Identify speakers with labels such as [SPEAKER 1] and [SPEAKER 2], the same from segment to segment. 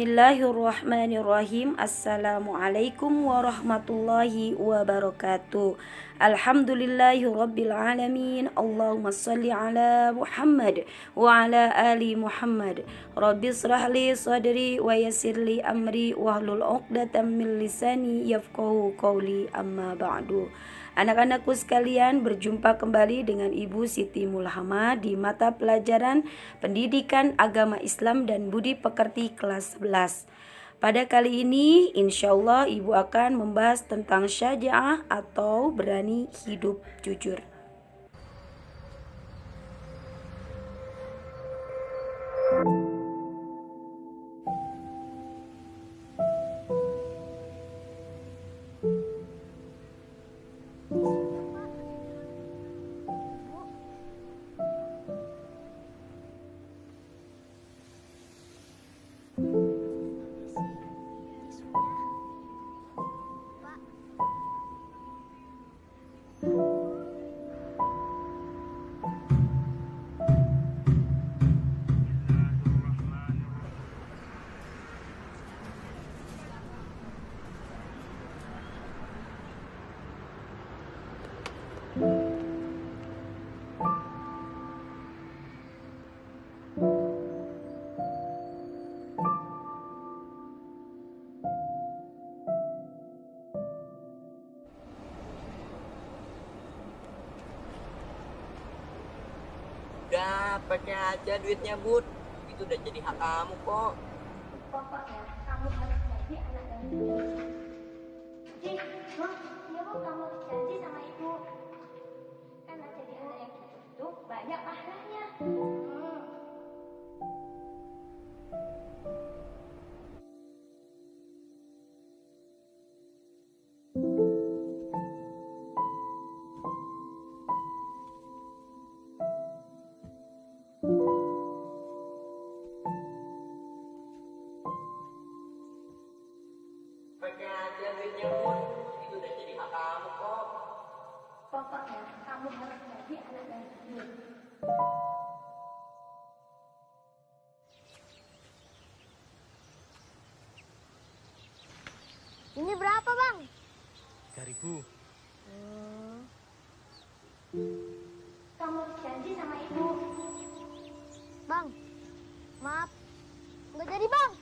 [SPEAKER 1] Bismillahirrahmanirrahim. Assalamualaikum warahmatullahi wabarakatuh. Alhamdulillahirabbil alamin. Allahumma shalli ala Muhammad wa ala ali Muhammad. Rabbi shrah li sadri wa yassir li amri wahlul 'uqdatam min lisani yafqahu qawli. Amma ba'du. Anak-anakku sekalian, berjumpa kembali dengan Ibu Siti Mulhama di mata pelajaran Pendidikan Agama Islam dan Budi Pekerti kelas 11. Pada kali ini insya Allah Ibu akan membahas tentang syaja'ah atau berani hidup jujur.
[SPEAKER 2] Udah, pakai aja duitnya, Bud. Itu udah jadi hak kamu kok.
[SPEAKER 3] Pokoknya kamu harus jadi anak yang jujur. Jadi, ya Bu, kamu harus janji sama ibu. Karena jadi anak yang jujur itu banyak pahalanya.
[SPEAKER 2] Pakai aja duitnya, Bud. Itu udah jadi hak kamu kok.
[SPEAKER 3] Pokoknya kamu harus jadi anak yang jujur. Ini berapa, Bang?
[SPEAKER 4] 3.000.
[SPEAKER 3] Kamu harus janji sama ibu. Bang, maaf. Nggak jadi, Bang.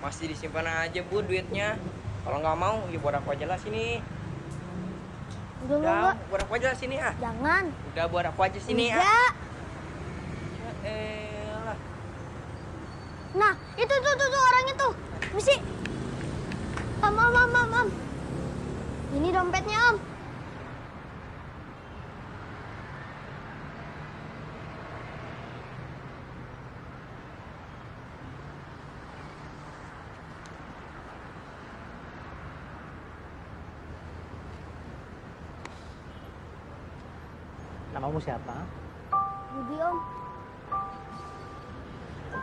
[SPEAKER 2] Masih disimpan aja, Bud, duitnya. Kalau nggak mau, ya buat aku aja lah sini.
[SPEAKER 3] Enggak.
[SPEAKER 2] Buat aku aja lah sini, ah.
[SPEAKER 3] Jangan.
[SPEAKER 2] Udah, buat aku aja sini, ah.
[SPEAKER 3] Enggak.
[SPEAKER 2] Ya elah.
[SPEAKER 3] Nah, itu tuh orangnya tuh. Misi. Om. Ini dompetnya, Om.
[SPEAKER 4] Namamu siapa?
[SPEAKER 3] Budi, Om.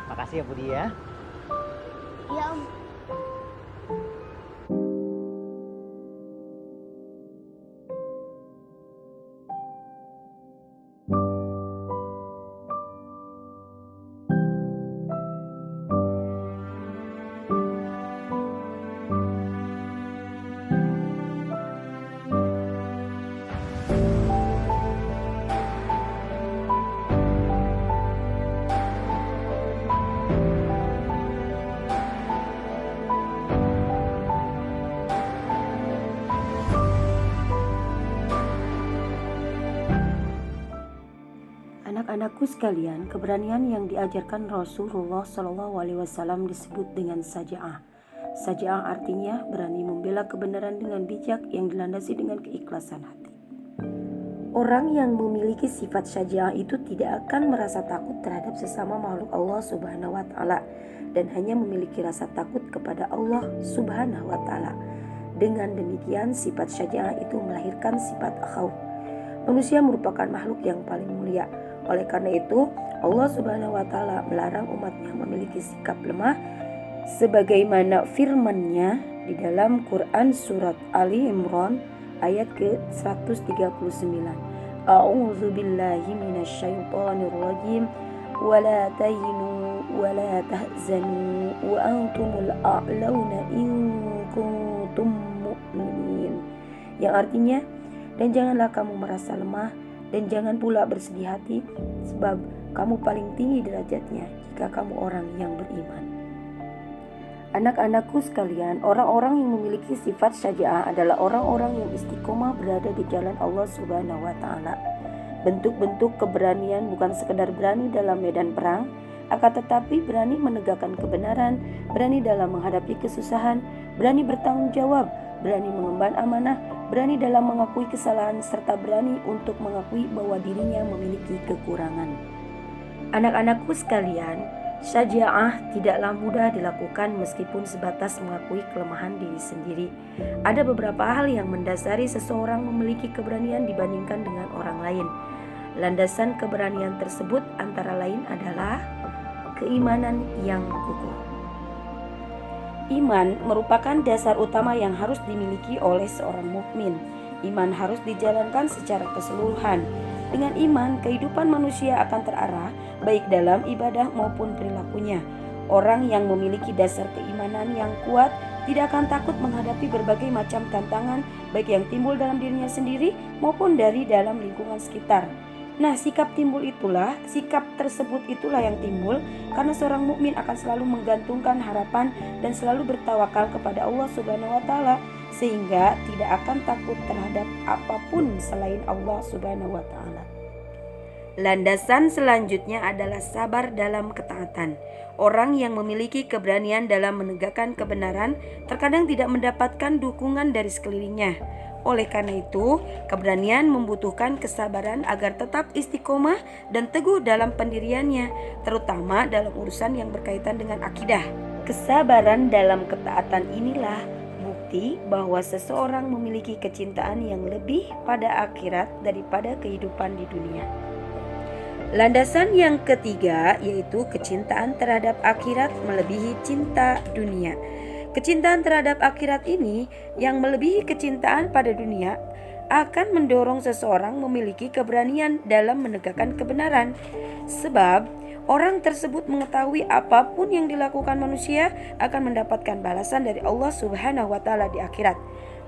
[SPEAKER 4] Makasih ya Budi ya.
[SPEAKER 3] Iya, Om.
[SPEAKER 1] Anak-anakku sekalian, keberanian yang diajarkan Rasulullah SAW disebut dengan saja'ah. Saja'ah artinya berani membela kebenaran dengan bijak yang dilandasi dengan keikhlasan hati. Orang yang memiliki sifat syaja'ah itu tidak akan merasa takut terhadap sesama makhluk Allah Subhanahu wa taala dan hanya memiliki rasa takut kepada Allah Subhanahu wa taala. Dengan demikian sifat syaja'ah itu melahirkan sifat khauf. Manusia merupakan makhluk yang paling mulia. Oleh karena itu, Allah Subhanahu wa taala melarang umatnya memiliki sikap lemah sebagaimana firman-Nya di dalam Quran surat Ali Imran ayat ke-139. A'udzu billahi minasyaitonir rajim. Wala tahinu wala tahzanu wa antumul a'launa in kuntum mu'minin. Yang artinya, dan janganlah kamu merasa lemah dan jangan pula bersedih hati, sebab kamu paling tinggi derajatnya jika kamu orang yang beriman. Anak-anakku sekalian, orang-orang yang memiliki sifat syaja'ah adalah orang-orang yang istiqomah berada di jalan Allah Subhanahu wa taala. Bentuk-bentuk keberanian bukan sekedar berani dalam medan perang, akan tetapi berani menegakkan kebenaran, berani dalam menghadapi kesusahan, berani bertanggung jawab, berani mengemban amanah, berani dalam mengakui kesalahan, serta berani untuk mengakui bahwa dirinya memiliki kekurangan. Anak-anakku sekalian, syaja'ah tidaklah mudah dilakukan meskipun sebatas mengakui kelemahan diri sendiri. Ada beberapa hal yang mendasari seseorang memiliki keberanian dibandingkan dengan orang lain. Landasan keberanian tersebut antara lain adalah keimanan yang kukuh. Iman merupakan dasar utama yang harus dimiliki oleh seorang mukmin. Iman harus dijalankan secara keseluruhan. Dengan iman, kehidupan manusia akan terarah baik dalam ibadah maupun perilakunya. Orang yang memiliki dasar keimanan yang kuat tidak akan takut menghadapi berbagai macam tantangan, baik yang timbul dalam dirinya sendiri maupun dari dalam lingkungan sekitar. Nah, sikap tersebut itulah yang timbul karena seorang mukmin akan selalu menggantungkan harapan dan selalu bertawakal kepada Allah Subhanahu wa taala, sehingga tidak akan takut terhadap apapun selain Allah Subhanahu wa taala. Landasan selanjutnya adalah sabar dalam ketaatan. Orang yang memiliki keberanian dalam menegakkan kebenaran terkadang tidak mendapatkan dukungan dari sekelilingnya. Oleh karena itu, keberanian membutuhkan kesabaran agar tetap istiqomah dan teguh dalam pendiriannya, terutama dalam urusan yang berkaitan dengan akidah. Kesabaran dalam ketaatan inilah bukti bahwa seseorang memiliki kecintaan yang lebih pada akhirat daripada kehidupan di dunia. Landasan yang ketiga yaitu kecintaan terhadap akhirat melebihi cinta dunia. Kecintaan terhadap akhirat ini yang melebihi kecintaan pada dunia akan mendorong seseorang memiliki keberanian dalam menegakkan kebenaran. Sebab orang tersebut mengetahui apapun yang dilakukan manusia akan mendapatkan balasan dari Allah Subhanahu wa taala di akhirat.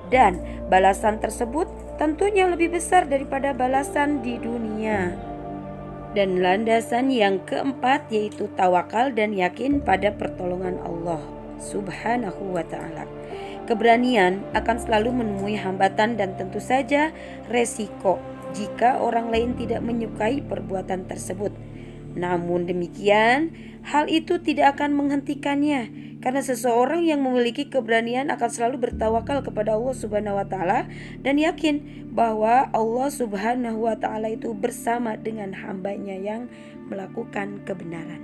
[SPEAKER 1] Dan balasan tersebut tentunya lebih besar daripada balasan di dunia. Dan landasan yang keempat yaitu tawakal dan yakin pada pertolongan Allah Subhanahu wa ta'ala. Keberanian akan selalu menemui hambatan dan tentu saja resiko jika orang lain tidak menyukai perbuatan tersebut. Namun demikian, hal itu tidak akan menghentikannya karena seseorang yang memiliki keberanian akan selalu bertawakal kepada Allah Subhanahu wa taala dan yakin bahwa Allah Subhanahu wa taala itu bersama dengan hambanya yang melakukan kebenaran.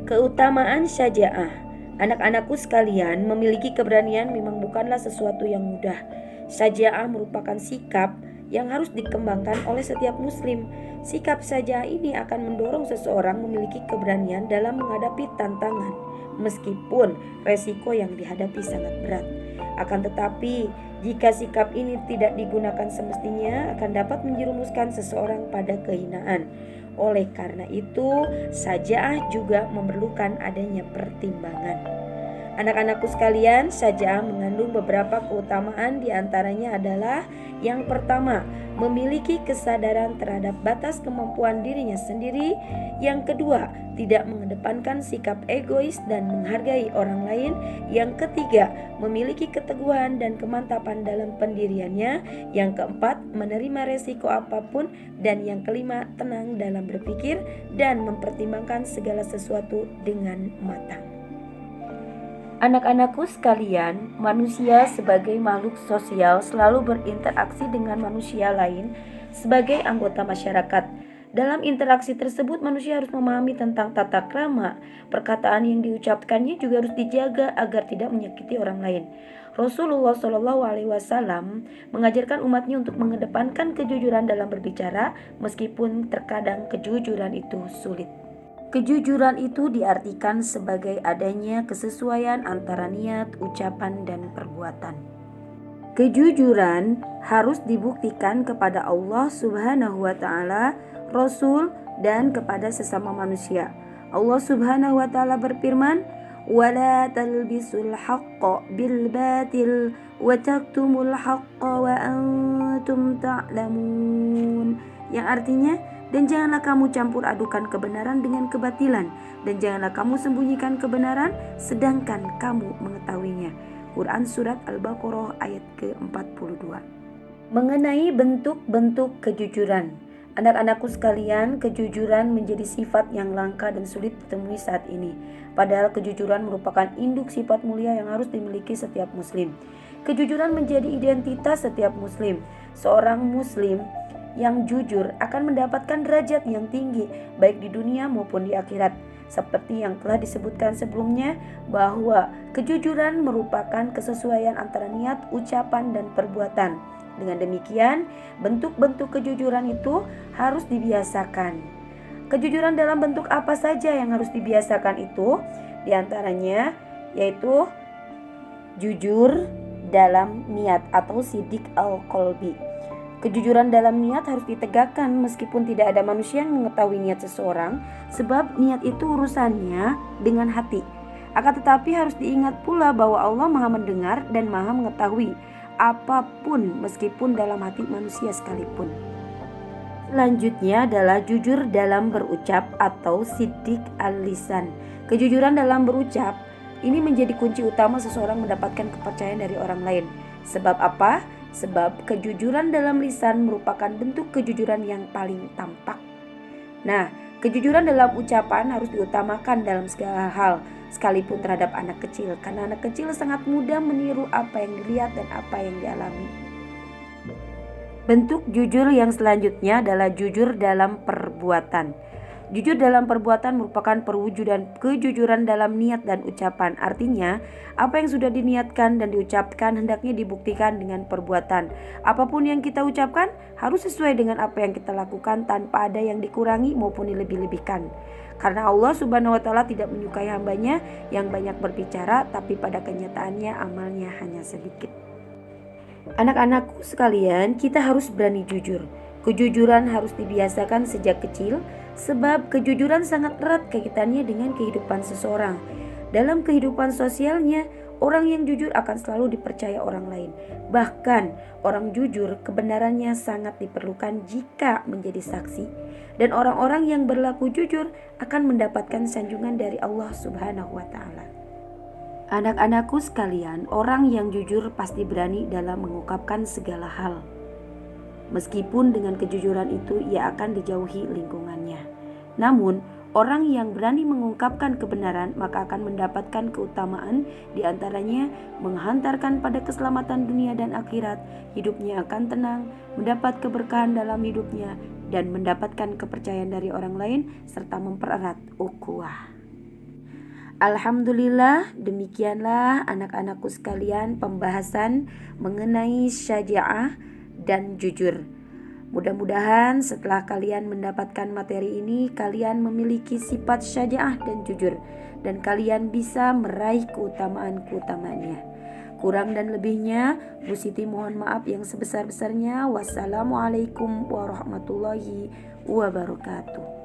[SPEAKER 1] Keutamaan syaja'ah. Anak-anakku sekalian, memiliki keberanian memang bukanlah sesuatu yang mudah. Syaja'ah merupakan sikap yang harus dikembangkan oleh setiap muslim. Sikap syaja'ah ini akan mendorong seseorang memiliki keberanian dalam menghadapi tantangan, meskipun resiko yang dihadapi sangat berat. Akan tetapi, jika sikap ini tidak digunakan semestinya, akan dapat menjerumuskan seseorang pada kehinaan. Oleh karena itu, syaja'ah juga memerlukan adanya pertimbangan. Anak-anakku sekalian, syaja'ah mengandung beberapa keutamaan, diantaranya adalah yang pertama, memiliki kesadaran terhadap batas kemampuan dirinya sendiri. Yang kedua, tidak mengedepankan sikap egois dan menghargai orang lain. Yang ketiga, memiliki keteguhan dan kemantapan dalam pendiriannya. Yang keempat, menerima resiko apapun. Dan yang kelima, tenang dalam berpikir dan mempertimbangkan segala sesuatu dengan matang. Anak-anakku sekalian, manusia sebagai makhluk sosial selalu berinteraksi dengan manusia lain sebagai anggota masyarakat. Dalam interaksi tersebut manusia harus memahami tentang tata krama. Perkataan yang diucapkannya juga harus dijaga agar tidak menyakiti orang lain. Rasulullah Shallallahu Alaihi Wasallam mengajarkan umatnya untuk mengedepankan kejujuran dalam berbicara, meskipun terkadang kejujuran itu sulit. Kejujuran itu diartikan sebagai adanya kesesuaian antara niat, ucapan, dan perbuatan. Kejujuran harus dibuktikan kepada Allah Subhanahu wa Ta'ala, Rasul, dan kepada sesama manusia. Allah Subhanahu wa Ta'ala berfirman, "Wala talbisul haqqa bil batil wa taktumul haqqa wa antum ta'lamun." Yang artinya, dan janganlah kamu campur adukan kebenaran dengan kebatilan, dan janganlah kamu sembunyikan kebenaran sedangkan kamu mengetahuinya. Quran Surat Al-Baqarah ayat ke-42. Mengenai bentuk-bentuk kejujuran. Anak-anakku sekalian, kejujuran menjadi sifat yang langka dan sulit ditemui saat ini. Padahal kejujuran merupakan induk sifat mulia yang harus dimiliki setiap muslim. Kejujuran menjadi identitas setiap muslim. Seorang muslim yang jujur akan mendapatkan derajat yang tinggi baik di dunia maupun di akhirat. Seperti yang telah disebutkan sebelumnya, bahwa kejujuran merupakan kesesuaian antara niat, ucapan, dan perbuatan. Dengan demikian, bentuk-bentuk kejujuran itu harus dibiasakan. Kejujuran dalam bentuk apa saja yang harus dibiasakan itu? Di antaranya yaitu jujur dalam niat atau sidik al-qalbi. Kejujuran dalam niat harus ditegakkan meskipun tidak ada manusia yang mengetahui niat seseorang, sebab niat itu urusannya dengan hati. Akan tetapi harus diingat pula bahwa Allah Maha mendengar dan Maha mengetahui apapun meskipun dalam hati manusia sekalipun. Selanjutnya adalah jujur dalam berucap atau sidik al-lisan. Kejujuran dalam berucap ini menjadi kunci utama seseorang mendapatkan kepercayaan dari orang lain. Sebab apa? Sebab kejujuran dalam lisan merupakan bentuk kejujuran yang paling tampak. Nah, kejujuran dalam ucapan harus diutamakan dalam segala hal, sekalipun terhadap anak kecil, karena anak kecil sangat mudah meniru apa yang dilihat dan apa yang dialami. Bentuk jujur yang selanjutnya adalah jujur dalam perbuatan. Jujur dalam perbuatan merupakan perwujudan kejujuran dalam niat dan ucapan. Artinya, apa yang sudah diniatkan dan diucapkan hendaknya dibuktikan dengan perbuatan. Apapun yang kita ucapkan harus sesuai dengan apa yang kita lakukan tanpa ada yang dikurangi maupun dilebih-lebihkan. Karena Allah Subhanahu wa Ta'ala tidak menyukai hambanya yang banyak berbicara, tapi pada kenyataannya amalnya hanya sedikit. Anak-anakku sekalian, kita harus berani jujur. Kejujuran harus dibiasakan sejak kecil, sebab kejujuran sangat erat kaitannya dengan kehidupan seseorang. Dalam kehidupan sosialnya, orang yang jujur akan selalu dipercaya orang lain. Bahkan, orang jujur kebenarannya sangat diperlukan jika menjadi saksi. Dan orang-orang yang berlaku jujur akan mendapatkan sanjungan dari Allah Subhanahu wa Ta'ala. Anak-anakku sekalian, orang yang jujur pasti berani dalam mengungkapkan segala hal. Meskipun dengan kejujuran itu ia akan dijauhi lingkungannya. Namun, orang yang berani mengungkapkan kebenaran maka akan mendapatkan keutamaan, diantaranya menghantarkan pada keselamatan dunia dan akhirat. Hidupnya akan tenang, mendapat keberkahan dalam hidupnya, dan mendapatkan kepercayaan dari orang lain serta mempererat ukhuwah. Alhamdulillah, demikianlah anak-anakku sekalian pembahasan mengenai syaja'ah dan jujur. Mudah-mudahan setelah kalian mendapatkan materi ini, kalian memiliki sifat syaja'ah dan jujur, dan kalian bisa meraih keutamaan-keutamaannya. Kurang dan lebihnya, Bu Siti mohon maaf yang sebesar-besarnya. Wassalamualaikum warahmatullahi wabarakatuh.